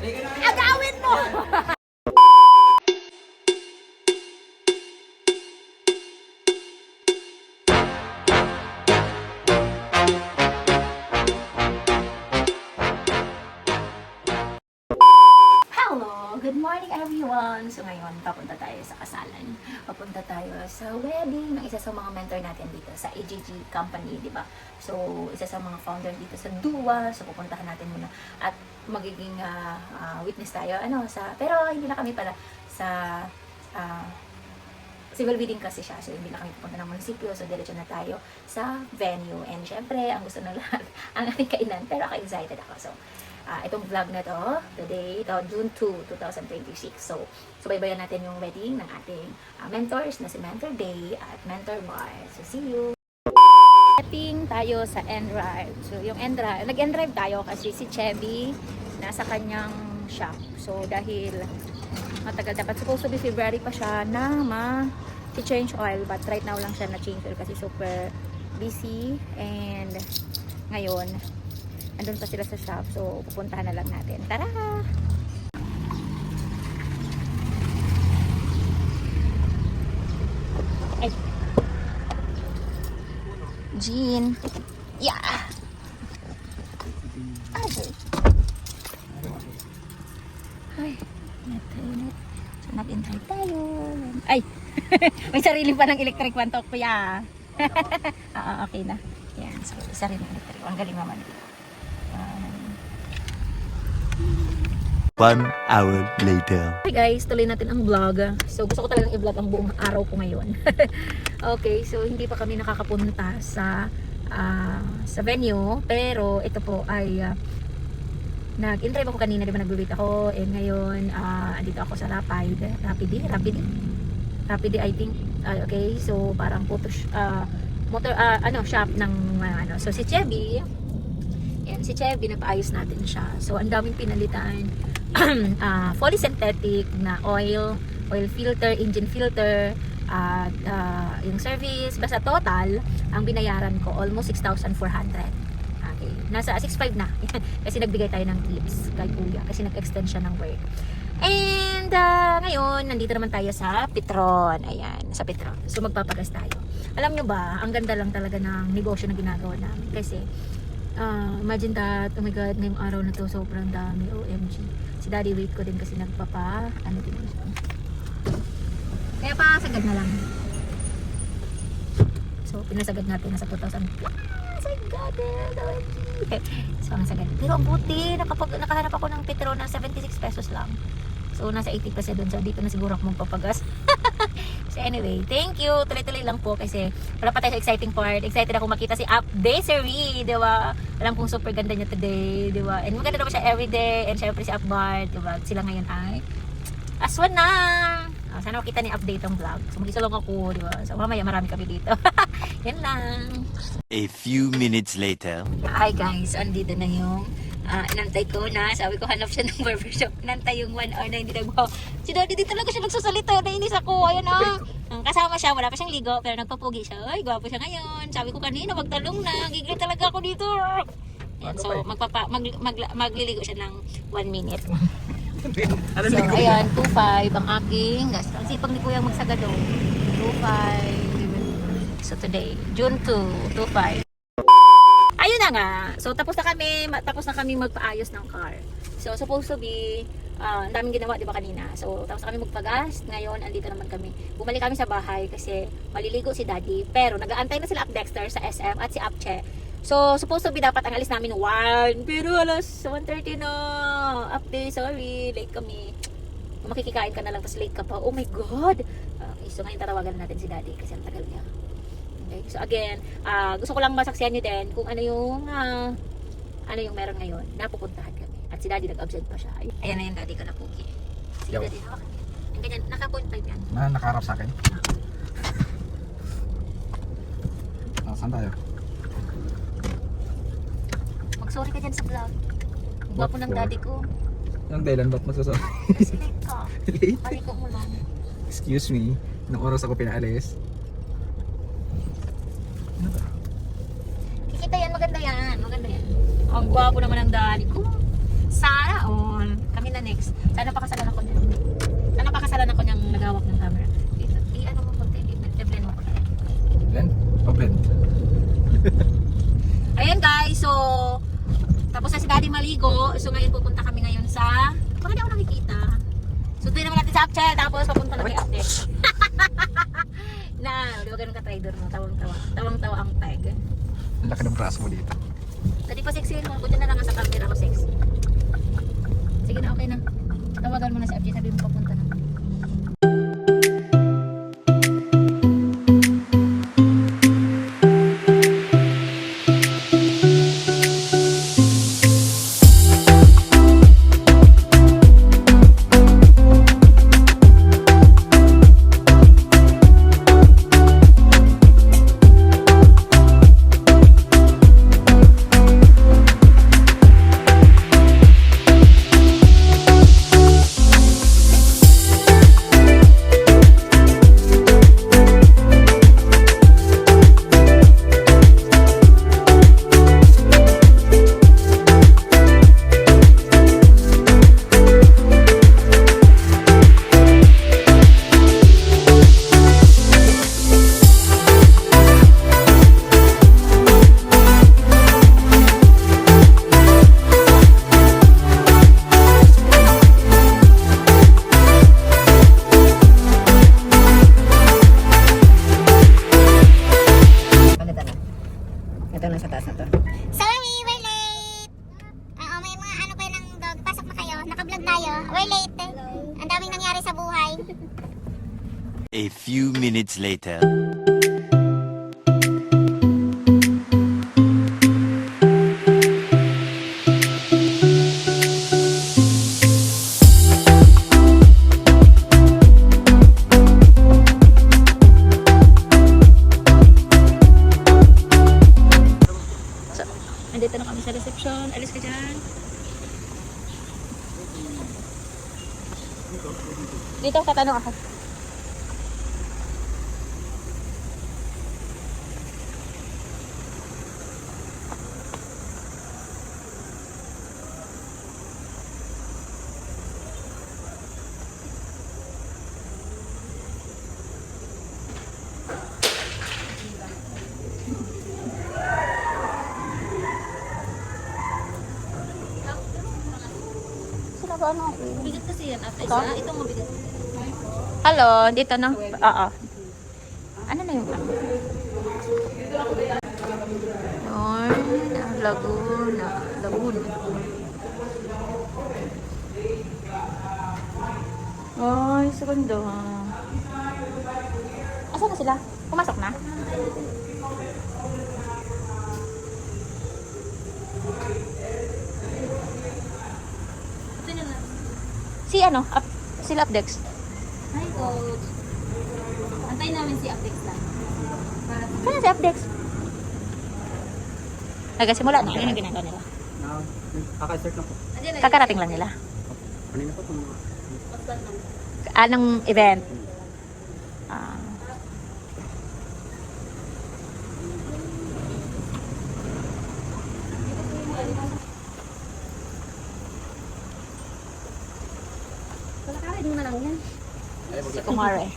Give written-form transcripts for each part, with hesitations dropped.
Agawin mo! Hello! Good morning everyone! So ngayon, papunta tayo sa kasalan. Papunta tayo sa wedding ng isa sa mga mentor natin dito sa AJG company, di ba? So, isa sa mga founder dito sa DUWA. So, pupuntahan natin muna. At magiging witness tayo. Pero hindi na kami pala sa civil wedding kasi siya. So, hindi na kami pupunta ng munisipyo. So, diretso na tayo sa venue. And syempre, ang gusto ng lahat, ang ating kainan. Pero ako excited ako. So, itong vlog na to, today, June 2, 2026. So, subaybayan natin yung wedding ng ating mentors na si Mentor Day at Mentor Bar. So, see you! Dating tayo sa N-Drive. So, yung N-Drive, nag-N-Drive tayo kasi si Chevy nasa kanyang shop. So, dahil matagal dapat, supposed to be February pa siya na ma-change oil. But right now lang siya na-change oil kasi super busy. And ngayon, andun pa sila sa shop. So, pupuntahan na lang natin. Tara! Ay! Jean! Yeah! Okay. Ay! Init. So, nag-intry tayo. Ay! May sarili pa ng electric fan to, kuya. Okay na. Yan. So, sarili ng electric. Ang galing naman. 1 hour later. Hi guys, tuloy natin ang vlog. So gusto ko talagang i-vlog ang buong araw ko ngayon. Okay, so hindi pa kami nakakapunta sa venue, pero ito po ay nag-intry ako kanina, di ba nag-wait ako, and ngayon andito ako sa Rapide I think. Okay, so parang shop ng so si Chevy, yan si Chevy, napaayos natin siya. So ang daming pinalitan. Fully synthetic na oil filter, engine filter, at yung service, basta total ang binayaran ko almost 6,400. Okay, nasa 6,500 na kasi nagbigay tayo ng tips kay kuya kasi nag-extend siya ng work. And ngayon nandito naman tayo sa Petron. Ayan, sa Petron. So magpapagas tayo. Alam nyo ba, ang ganda lang talaga ng negosyo na ginagawa namin kasi imagine that, oh my god, ngayong araw na to sobrang dami, OMG. Si daddy wait ko din kasi din siya. Kaya pa sagad na lang. So pinasagad natin nasa 2,000. Sagad, OMG. So ang sagad. Pero ang buti, nakahanap ako ng Petro na 76 pesos lang. So nasa 80 kasi doon. So dito na siguro ako magpapagas. So anyway, thank you. Tuloy-tuloy lang po kasi wala pa tayo sa exciting part. Excited ako makita si Updatery, di ba? Alam kong super ganda niya today, di ba? And maganda naman siya everyday. And syempre si Upbart, di ba? Sila ngayon ay aswan na. Sana makita ni Update ang vlog. So mag-isa lang ako, di ba? So mamaya marami kami dito. Yan lang. A few minutes later. Hi guys, andito na yung inantay ko na. Sabi ko hanap siya ng barbershop. Inantay yung 1 hour na hindi nagbawa. Si Daddy di talaga siya nagsasalita. Nainis ako. Ayun kasama siya. Wala pa siyang ligo. Pero nagpapugi siya. Ay, gwapo siya ngayon. Sabi ko kanina magtalong na. Gigil talaga ako dito. Ayan, so magliligo siya ng 1 minute. So ayan, 2.5 ang aking gasto. Ang sipag ni Kuya magsagado. 2.5. So today, June 2, 2.5. Ayun na nga. So tapos na kami magpaayos ng car. So supposed to be ang daming ginawa, di ba kanina? So tapos na kami magpagas. Ngayon andito naman kami. Bumalik kami sa bahay kasi maliligo si Daddy. Pero nag-aantay na sila Up Dexter sa SM at si Upche. So supposed to be dapat ang alis namin 1. Pero alas 1:30 na. Update, sorry. Late kami. Makikikain ka na lang tapos late ka pa. Oh my God. Okay, so ngayon tatawagan natin si Daddy kasi ang tagal niya. Okay, so again, gusto ko lang masaksihan nyo din kung ano yung meron ngayon. Napupuntahan kami. At si Daddy nag-absent pa siya. Ayan na yung Daddy ko na pugi. Si Daddy na ako. Yung ganyan, naka-point 5 yan. Nakaharap sa akin. Saan tayo? Mag-sorry ka dyan sa vlog. Ang gwapo ng Daddy ko. Anong dahilan ba't masasabi? Kasi late ka. Late? Paliko mo lang. Excuse me. Nung oras ako pinaalis. Kikita yan, maganda yan. Maganda yan. Ang gwapo naman ng Daddy ko. Sana all. Kami na 6. Sana pakasalan ako niyan. Sana pakasalan ako niyang naghawak ng camera. Ano mo konti, i-blend mo konti. Blend? O blend? Ayan guys, so tapos na si Daddy maligo. So ngayon pupunta kami ngayon sa baka di ako nakikita. So doon naman natin sa Upchat. Tapos papunta na kay Update. Na, di ba ganun ka-trader mo? Tawang-tawa. Tawang-tawa ang tag. Ang laki ng braso mo dito. Dadi pa sexy mo. Punta na lang sa camera ko sexy. Sige na, okay na. Tawagan mo na si Upchat. Sabi mo papunta na. Ito na sa taas na to. Sorry, we're late! Oo, may mga ano kayo ng dog. Pasok na kayo. Naka-vlog tayo. We're late. Ang daming nangyari sa buhay. A few minutes later. Nandito na kami sa reception. Alis ka dyan. Dito, tatanong ako. Sila ba ano? Bigat kasi yan. After isa, itong mabigat. Hello, dito na. Oo. Ano na yung ano? Laguna. Laguna. Ay, segundo. Asan na sila? Pumasok na? Si ano? Sila Updex. Hi, Coach. Antayin namin si Updex lang. Saan si Updex? Nagsimula na. Ano yung ginagawa nila? Kaka-start lang po. Andiyan na yun. Kakarating lang nila. Kanina po kung Anong event? Ah. Palakarin mo na lang yan. Si Kumare.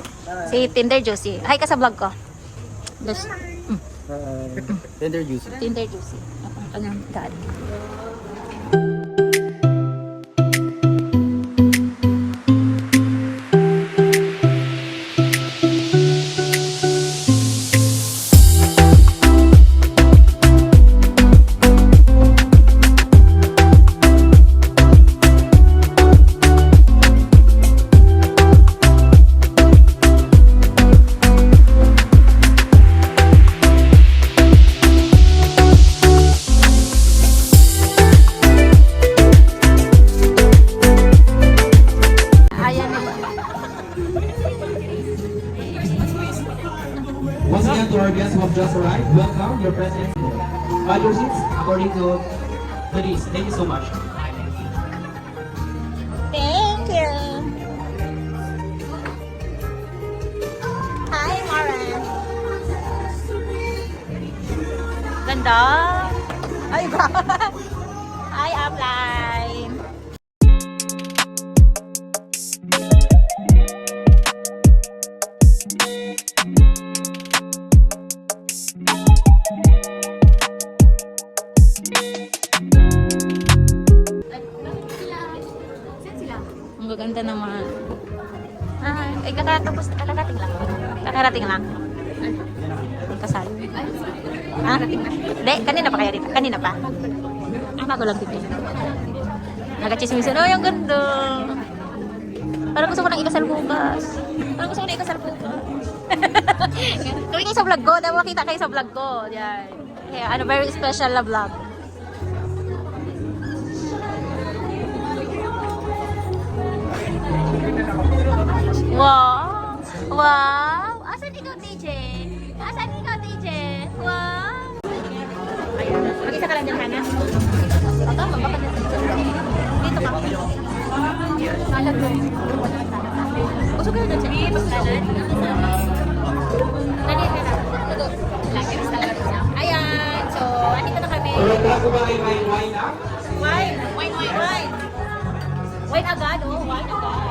Si Tinder Juicy. Hi ka sa vlog ko. Just, tender juice. Tinder Juicy. Ang kanyang dad. Once again, to our guests who have just arrived, welcome your presence. Your seats according to the list. Thank you so much. Thank you. Hi, Maren. Ganda. Ay, ba? Hi, upline. Ganda naman. Ay, kakatapos. Kakarating lang. Kakarating lang. Ang kasal. Kakarating na. Hindi, kanina pa kaya dito. Kanina pa. Bago lang dito. Nagkachismisan. Oh, yung ganda. Parang gusto ko nang ikasal bukas. Parang gusto ko nang ikasal bukas. Kami kayo sa vlog ko. Dahil makita kayo sa vlog ko. Yan. Kaya, ano, very special na vlog. Wow! Wow! Asan ikaw, TJ? Asan ikaw, TJ? Wow! Ayan. Mag-isa ka lang dyan, Hana? O, tama. Baka dito ka. Salad mo. Gusto ko na dyan siya. Salad? Dali ka na. Ayan. So, andito na kami. Wine. Wine agad, oh. Wine agad.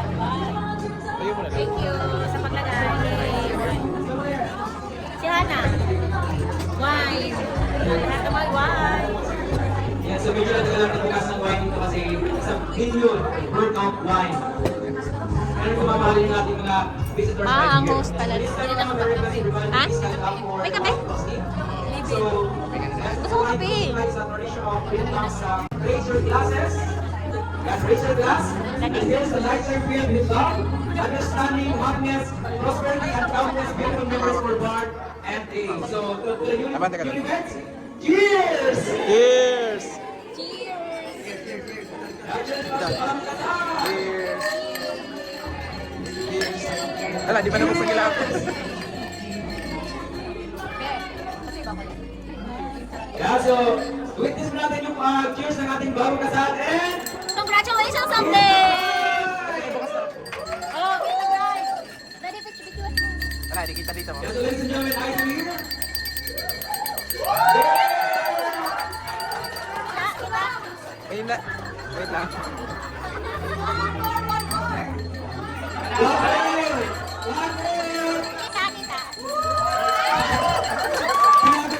Thank you sa paglagay. Si Hana. Wine. Lahat naman wine. Yan, so medyo natagal ang nagbukas ng wine dito kasi isang billion worth of wine. Ano kung mamahalin natin mga visitors Ang host pala. Hindi na kape. Ha? May kape? So, Gusto ko kape. sa tradition of raise your glasses. Yes, raise your glass. And here's the lights are filled with love, understanding, happiness, prosperity, and countless beautiful memories for Bart and Dave. So, to the unit, cheers! Cheers! Ala, di ba naman sa gila? Yeah, so, witness mo natin yung cheers ng ating bagong kasal and Congratulations someday! Oh, kita guys! Ready picture. Ala, di kita dito mo. yeah, so ladies and gentlemen, I see you. Ayun na. Wait lang.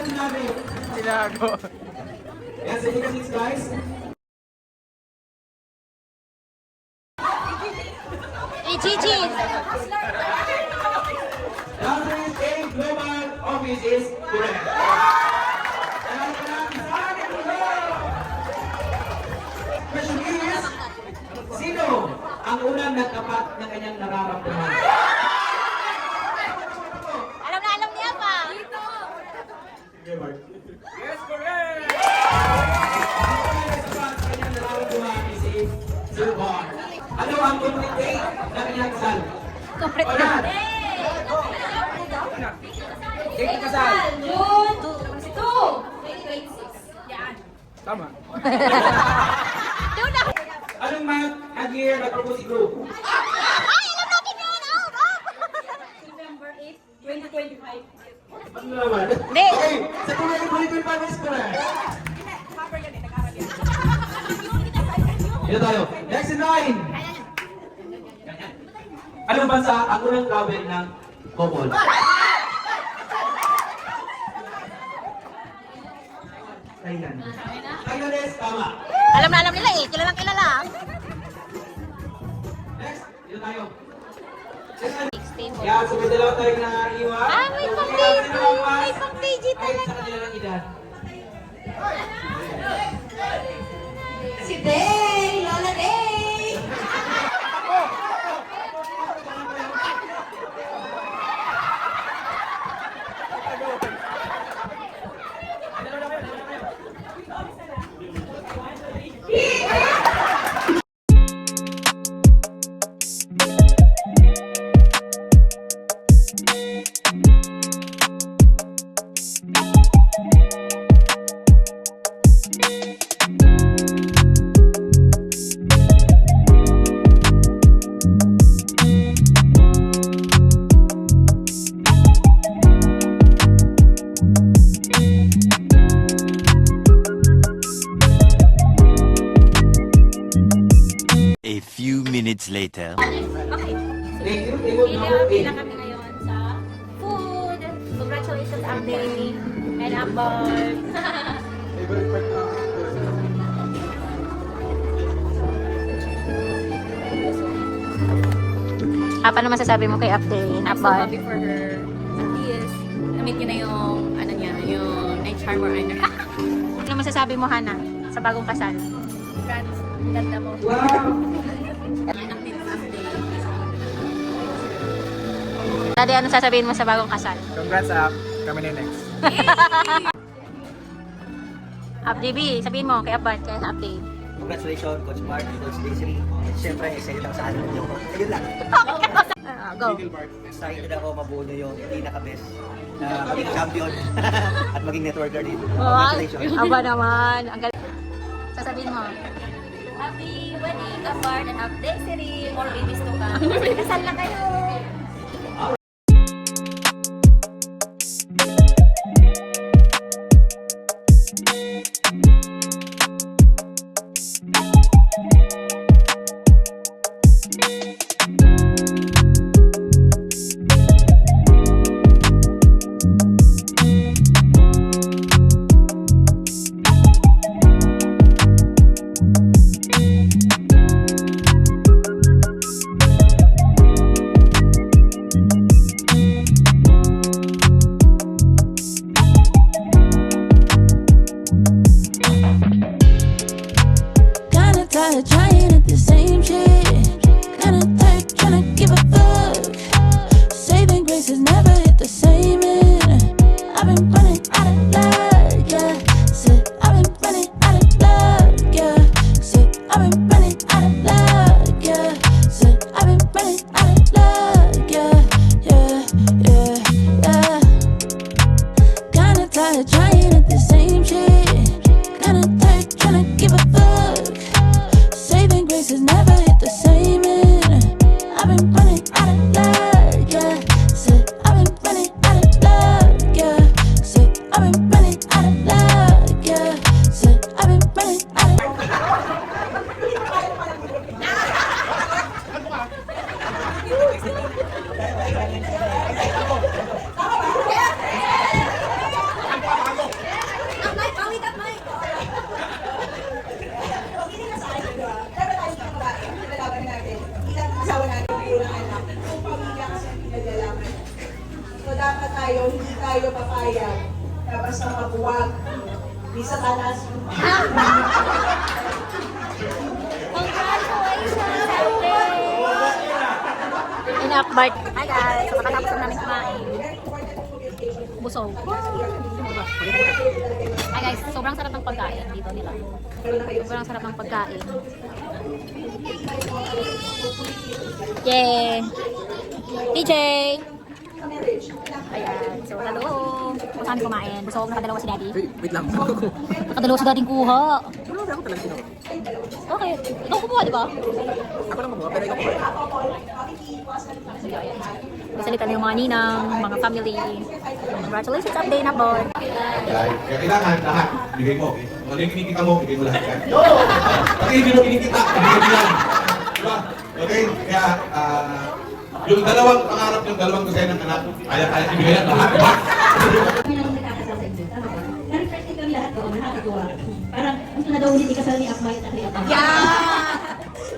Sinabi. Tinago. Yeah, so you can see guys. Hey, Chichi! Danceries A Global Office is correct. Question is, sino ang unang nagtapat ng kanyang nararamdaman? Alam na alam niya pa! Yes, correct! Ang kanyang nararamdaman is si Sir Bar. Ano ang complete date na kanyang kasal? Complete O na! yan! Date ng kasal! June 2, 2026. Yan. Tama. Doon na! Anong month and year nag-propose si Group? Ay, alam natin yun! November 8, 2025. Ano naman? Hindi. Okay, sa tuloy ng 2025 is correct. Dito tayo. Next in line. Anong bansa ang unang travel ng couple? Thailand. Thailandese, tama. Alam na alam nila eh. Kilalang kilala. Next, dito tayo. 16. Yeah, so may dalawa tayong naiwan. Ah, may So, pang-baby. sino ang mas May pang-baby kahit talaga. sa kanila ng edad. Si Day! Lola Day! A few minutes later. Okay. Thank you. Table number Pila 8. kami ngayon sa food. Congratulations, Abday. And Amber. Favorite part na. Paano masasabi mo kay Update? I'm so happy for her. At least, na-meet niyo na yung, ano niya, yung night charmer. Ano masasabi mo, Hana, sa bagong kasal? Congrats. Ganda mo. Daddy, ano sasabihin mo sa bagong kasal? Congrats, Up. Kami na yung next. Update, B, sabihin mo kay Update, kay Update. Congratulations, Coach Mark, Coach Desiree. And syempre, excited ako sa amin niyo. Ayun lang. Go. Excited ako mabuo niyo yung pinaka-best na maging champion at maging networker din. Ay, Congratulations. aba naman. Ang galing. Sasabihin mo. Happy wedding, Apart, and happy Desiree. More babies to come. Kasal na kayo. Kinda tired of trying at the same shit. Kinda tired trying to give a fuck. Saving grace has never hit the same end. I've been running out of luck, yeah. Said I've been running out of luck, yeah. Said I've been running out of luck, yeah. Said I've been running out of luck, yeah, yeah, yeah, yeah. Kinda tired of trying at the same shit. Kinda tired trying to give a fuck. Saving grace has never hit the same end. I've been running out of luck, yeah. Said I've been running out of luck, yeah. Said I've been running out of luck, yeah. Said I've been running out of So dapat tayo, hindi tayo papayag na basta mabuwag. Di sa talas. In Update. Hi guys, so kakatapos na namin kumain. Busog. Hi guys, sobrang sarap ng pagkain dito nila. Sobrang sarap ng pagkain. Yay! DJ! Ayan, so hello. Kung saan kumain? Busog, nakadalawa si Daddy. Wait lang. Nakadalawa si Daddy kuha. Ano ako talagang sino? Okay, ikaw kumuha, di ba? Ako lang mabuha, pero ikaw kumain. Sige, ayan. Masalita na yung mga ninang, mga family. Congratulations, Update na board. Kaya kailangan lahat, bigay mo. Kung ano yung kinikita mo, bigay mo lahat yan. Pati hindi mo kinikita, bigay mo yan. Diba? Okay? Kaya, yung dalawang pangarap, yung dalawang gusto ng anak, kaya ibigay yan lahat. Diba? Kami lang nagkakasal sa inyo. Tama ba? Na-refresh din kami lahat doon. Nakakatuwa. Parang gusto na daw ulit ikasal ni Akmay at ni Akmay.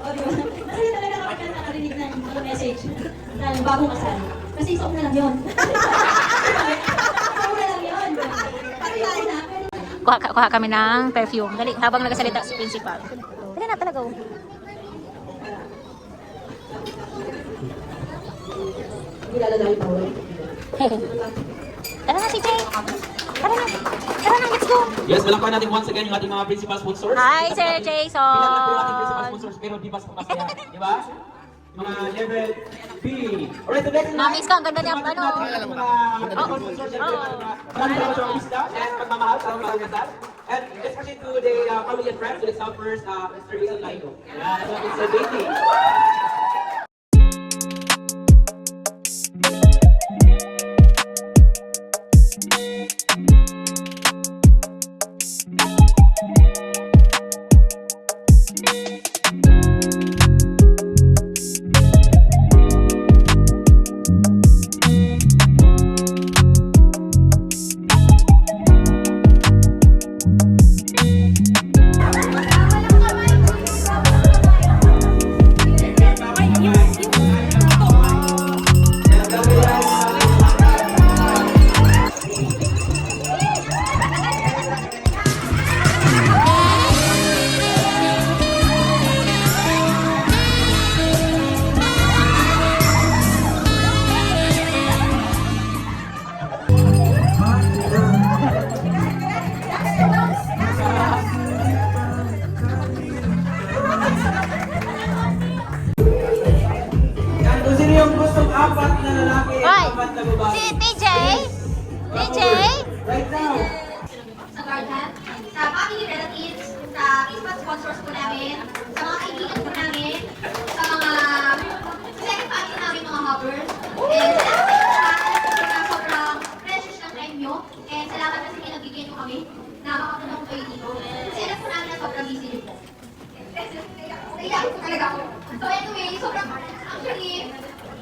O, di ba? Masaya talaga kapag ka nakarinig ng mga message ng bagong kasal. Kasi isok na lang yun. Isok na lang yun. Ayoko na. Kuha kami ng perfume. Dali, habang nagsasalita si principal. Dali na talaga. Oh. Tara na si Jay. Tara na. Tara na, let's go. Yes, welcome natin once again yung ating mga principal sponsors. Hi, Sir Jason. Bilang lang po yung ating principal sponsors, pero di ba masaya, di ba? Mga level B. Alright, so next Na-miss ka, ang ganda niya, ano? Maraming salamat sa mga bisita and pagmamahal sa mga kasal. And especially to the family and friends, to the Southfirst, Mr. Jason Laino. Mr. Baby. apat na lalaki, Hoy! apat na babae. Si TJ? TJ? Right now. Sa Garden, sa family relatives, sa Christmas sponsors po namin, sa mga kaibigan po namin, sa mga second family namin mga hoppers. And salamat sa inyo lahat na sobrang precious ng time nyo. And salamat kasi pinagbigyan nyo kami na makatulong kayo dito. Kasi alam po namin na sobrang busy nyo po. Naiyak po talaga ako. So anyway, sobrang actually,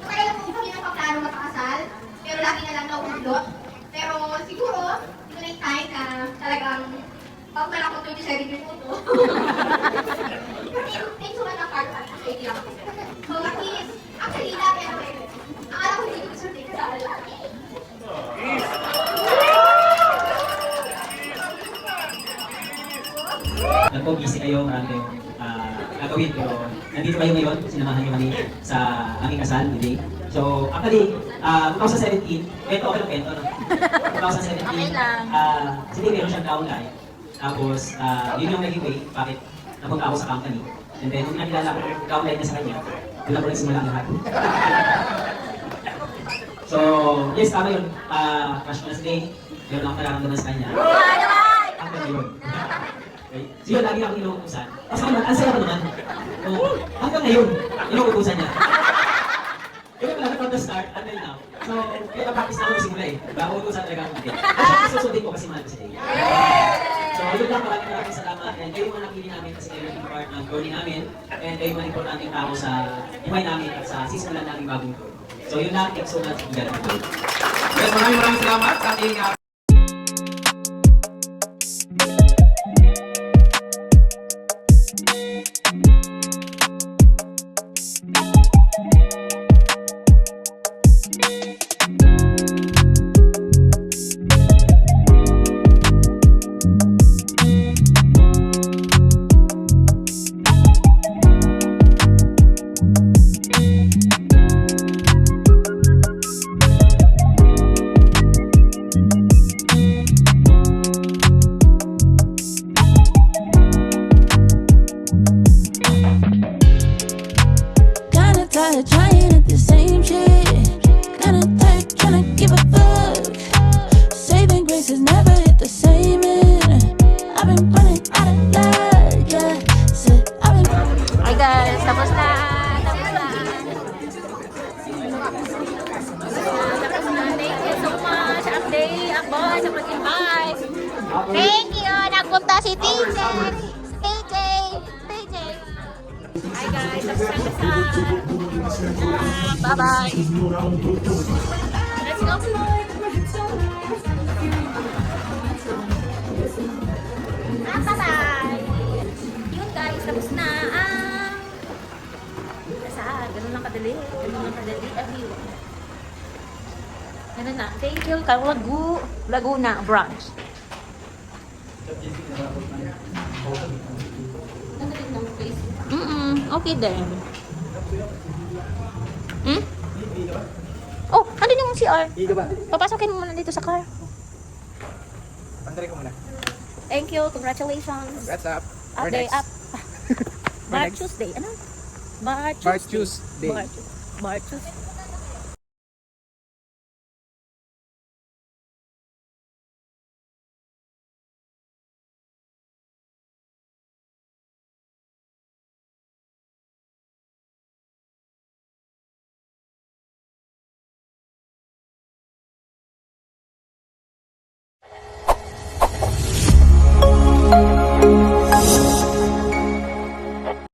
matagal na po kami ng paplano magpakasal, pero lagi na lang nauulot. Pero siguro, ito na yung time na talagang pag wala ko 27 years old po. Kasi thanks so much ang part at sa idea ko. So at least, actually, dati ano eh, ang alam ko hindi ko gusto din kasama lagi. Alam ko, busy kayo, marami kayong gagawin, pero nandito kayo ngayon, sinamahan niyo kami sa aming kasal today. So, actually, 2017, kwento okay lang kwento, no? 2017, Okay lang. si Dave meron siyang downline. Tapos, yun yung naging way, bakit napunta ako sa company. And then, nung nakilala ko yung downline niya sa kanya, doon na po nagsimula ang lahat. So, yes, tama yun. Crush ko na si Dave, meron akong nararamdaman sa kanya. Hanggang yun. Okay. So yun, lagi akong inuutusan. Kasi naman, ang saya ko naman. Oo, hanggang ngayon, inuutusan niya. Kaya pala, from the start, until now. So, kaya practice na ako ng simula eh. Bago utusan talaga ako din. At susundin ko kasi mahal ko si Dave. So, yun lang, maraming salamat. And kayo yung napili namin kasi kayo yung part ng journey namin. And kayo yung mga importanteng tao sa buhay namin at sa sisimulan namin bagong tour. So yun lang, thanks so much. Well, maraming salamat sa ating Kinda tired trying at the same shit. Kinda tired trying to give a fuck. Saving grace has never hit the same end. I've been running out of luck, yeah. Said I've been. Hi guys, tapos na. Tapos na. Thank you so much, Akday, Akboy, sa pag-invite. Thank you! Nagpunta si TJ! TJ! TJ! Hi guys, tapos na kasal. Bye-bye. Let's go. Bye-bye. Yun guys, tapos na ang kasal. Ganun lang kadali. Ganun lang kadali. Everyone. Ganun na. Thank you. Laguna branch. Okay din. Oh, andun yung CR. Papasokin mo muna dito sa car. Pandari ko muna. Thank you. Congratulations. What's up? Update up. March Tuesday. Ano? March March Tuesday. March Tuesday.